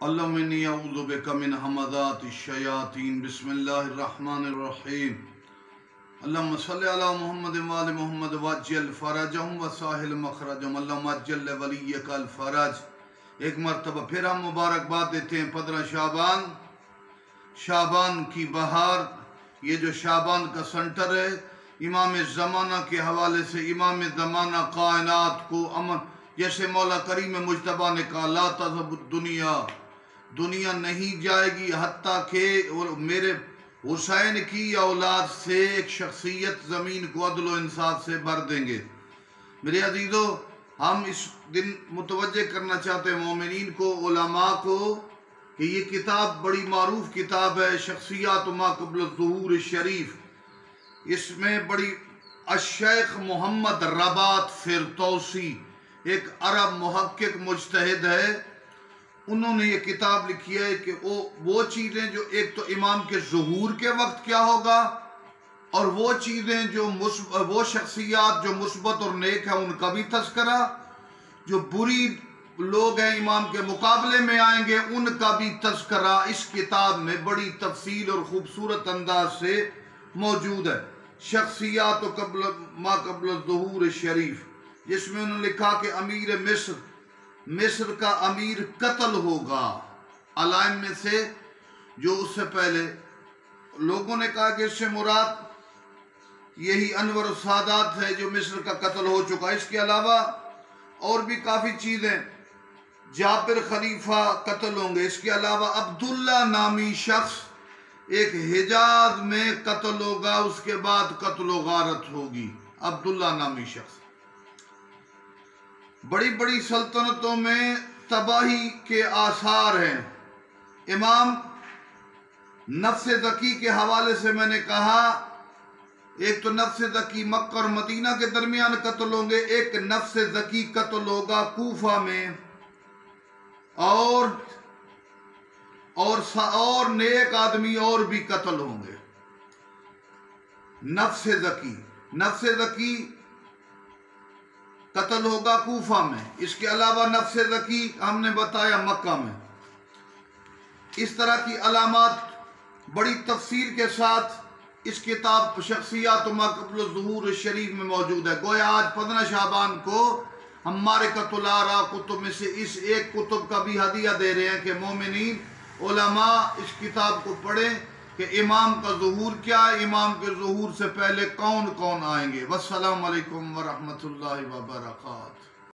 اللہم انی اعوذ بک من ہمزات الشیاطین بسم اللہ الرحمن الرحیم اللہم صلی علی محمد وآل محمد وعجل فرجہم وساہل مخرجہم اللہم عجل ولیک الفرج۔ ایک مرتبہ پھر ہم مبارکباد دیتے ہیں 15 شعبان کی بہار۔ یہ جو شعبان کا سنٹر ہے امام زمانہ کے حوالے سے امام زمانہ کائنات کو امن، جیسے مولا کریم مجتبیٰ نے کہا لا تذهب الدنیا، دنیا نہیں جائے گی حتیٰ کہ میرے حسین کی اولاد سے ایک شخصیت زمین کو عدل و انصاف سے بھر دیں گے۔ میرے عزیزو، ہم اس دن متوجہ کرنا چاہتے ہیں مومنین کو، علماء کو، کہ یہ کتاب بڑی معروف کتاب ہے شخصیات ما قبل الظہور الشریف۔ اس میں بڑی الشیخ محمد رباط فردوسی ایک عرب محقق مجتہد ہے، انہوں نے یہ کتاب لکھی ہے کہ وہ چیزیں جو ایک تو امام کے ظہور کے وقت کیا ہوگا، اور وہ چیزیں جو وہ شخصیات جو مثبت اور نیک ہیں ان کا بھی تذکرہ، جو بری لوگ ہیں امام کے مقابلے میں آئیں گے ان کا بھی تذکرہ اس کتاب میں بڑی تفصیل اور خوبصورت انداز سے موجود ہے۔ شخصیات ما قبل الظہور الشریف، جس میں انہوں نے لکھا کہ امیر مصر کا امیر قتل ہوگا۔ علائم میں سے جو اس سے پہلے لوگوں نے کہا کہ اس سے مراد یہی انور السادات ہے جو مصر کا قتل ہو چکا۔ اس کے علاوہ اور بھی کافی چیزیں، جابر خلیفہ قتل ہوں گے۔ اس کے علاوہ عبداللہ نامی شخص ایک حجاز میں قتل ہوگا، اس کے بعد قتل و غارت ہوگی۔ عبداللہ نامی شخص، بڑی بڑی سلطنتوں میں تباہی کے آثار ہیں۔ امام نفس زکی کے حوالے سے میں نے کہا، ایک تو نفس زکی مکہ اور مدینہ کے درمیان قتل ہوں گے، ایک نفس زکی قتل ہوگا کوفہ میں، اور نیک آدمی اور بھی قتل ہوں گے۔ نفس زکی قتل ہوگا کوفہ میں، اس کے علاوہ نفس زکی ہم نے بتایا مکہ میں۔ اس طرح کی علامات بڑی تفصیل کے ساتھ اس کتاب شخصیات ما قبل الظہور الشریف میں موجود ہے۔ گویا آج 15 شعبان کو ہم معرکۃ الآراء کتب میں سے اس ایک کتب کا بھی ہدیہ دے رہے ہیں کہ مومنین علماء اس کتاب کو پڑھیں کہ امام کا ظہور کیا ہے، امام کے ظہور سے پہلے کون کون آئیں گے۔ والسلام علیکم ورحمۃ اللہ وبرکاتہ۔